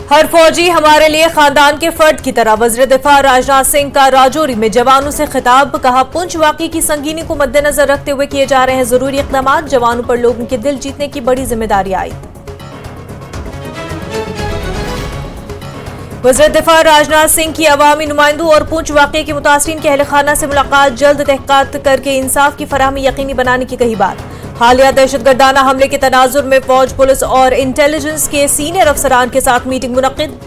हर फौजी हमारे लिए खानदान के फर्द की तरह। वज़ीर दिफा राजनाथ सिंह का राजौरी में जवानों से खिताब। कहा, पुंछ वाक़े की संगीनी को मद्देनजर रखते हुए किए जा रहे हैं जरूरी इक़दाम। जवानों पर लोगों के दिल जीतने की बड़ी जिम्मेदारी आई। वज़ीर दिफा राजनाथ सिंह की अवामी नुमाइंदों और पुंछ वाक़े के मुतासिरीन के अहल खाना से मुलाकात। जल्द तहक़ीक़ात करके इंसाफ की फराहमी यकीनी बनाने की कही बात। हालिया दहशतगर्दाना हमले के तनाजुर में फौज, पुलिस और इंटेलिजेंस के सीनियर अफसरान के साथ मीटिंग मुनक्किद।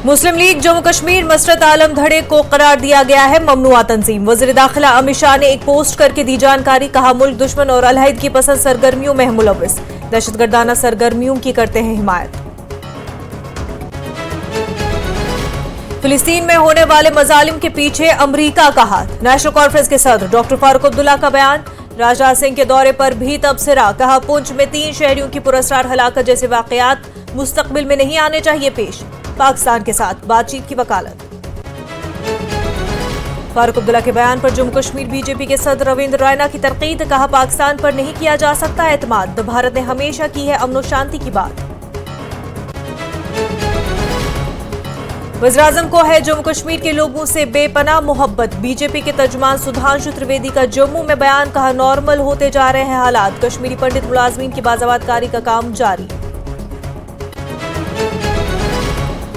मुस्लिम लीग जम्मू कश्मीर मसरत आलम धड़े को करार दिया गया है ममनुआ तंजीम। वज़ीर दाखिला अमित शाह ने एक पोस्ट करके दी जानकारी। कहा, मुल्क दुश्मन और अलहदगी पसंद सरगर्मियों में है मुलव्विस। दहशतगर्दाना सरगर्मियों की करते हैं हिमायत। फिलिस्तीन में होने वाले मजालिम के पीछे अमरीका का हाथ। नेशनल कॉन्फ्रेंस के सदर डॉक्टर फारूक अब्दुल्ला का बयान। राजनाथ सिंह के दौरे पर भी तबसरा। कहा, पुंछ में 3 शहरियों की पुरस्कार हलाकत जैसे वाकयात मुस्तकबिल में नहीं आने चाहिए पेश। पाकिस्तान के साथ बातचीत की वकालत। फारूक अब्दुल्ला के बयान पर जम्मू कश्मीर बीजेपी के सदर रविंद्र रैना की तनकीद। कहा, पाकिस्तान पर नहीं किया जा सकता एतमाद। भारत ने हमेशा की है अमन और शांति की बात। वज़ीर-ए-आज़म को है जम्मू कश्मीर के लोगों से बेपनाह मोहब्बत। बीजेपी के तर्जुमान सुधांशु त्रिवेदी का जम्मू में बयान। कहा, नॉर्मल होते जा रहे हैं हालात। कश्मीरी पंडित मुलाजमीन की बाज़ावतकारी का काम जारी।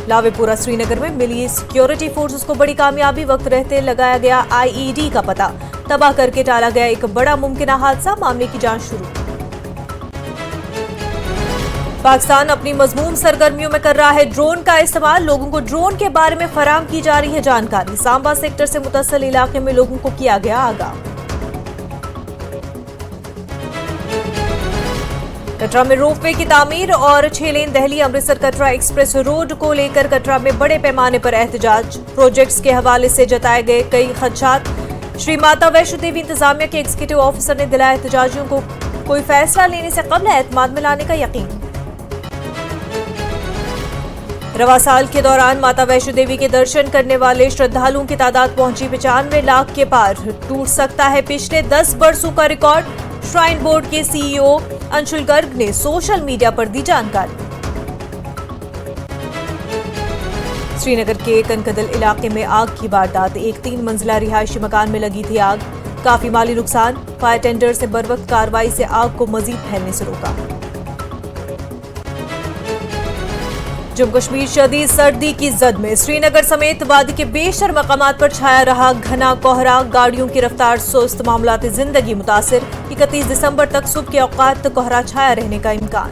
लावेपुरा श्रीनगर में मिली सिक्योरिटी फोर्सेस को बड़ी कामयाबी। वक्त रहते लगाया गया आईईडी का पता। तबाह करके टाला गया एक बड़ा मुमकिन हादसा। मामले की जांच शुरू। पाकिस्तान अपनी मजमूम सरगर्मियों में कर रहा है ड्रोन का इस्तेमाल। लोगों को ड्रोन के बारे में फराहम की जा रही है जानकारी। सांबा सेक्टर से मुतस्सिल इलाके में लोगों को किया गया आगाह। कटरा में रोपवे की तामीर और 6 लेन दिल्ली अमृतसर कटरा एक्सप्रेस रोड को लेकर कटरा में बड़े पैमाने पर एहतजाज। प्रोजेक्ट्स के हवाले से जताए गए कई खदशात। श्री माता वैष्णो देवी इंतजामिया के एग्जीक्यूटिव ऑफिसर ने दिलाया एहतजाजियों को कोई फैसला लेने से कबल एतमाद में लाने का यकीन। रवा साल के दौरान माता वैष्णो देवी के दर्शन करने वाले श्रद्धालुओं की तादाद पहुंची 95 लाख के पार। टूट सकता है पिछले 10 बरसों का रिकॉर्ड। श्राइन बोर्ड के सीईओ अंशुल गर्ग ने सोशल मीडिया पर दी जानकारी। श्रीनगर के कनकदल इलाके में आग की वारदात। एक 3 मंजिला रिहायशी मकान में लगी थी आग। काफी माली नुकसान। फायर टेंडर ने बरवक्त कार्रवाई से आग को मजीद फैलने से रोका। जम्मू कश्मीर शदीद सर्दी की जद में। श्रीनगर समेत वादी के बेशतर मकामात पर छाया रहा घना कोहरा। गाड़ियों की रफ्तार सुस्त। मामलाती जिंदगी मुतासिर। 31 दिसंबर तक सुबह के औकात कोहरा छाया रहने का इम्कान।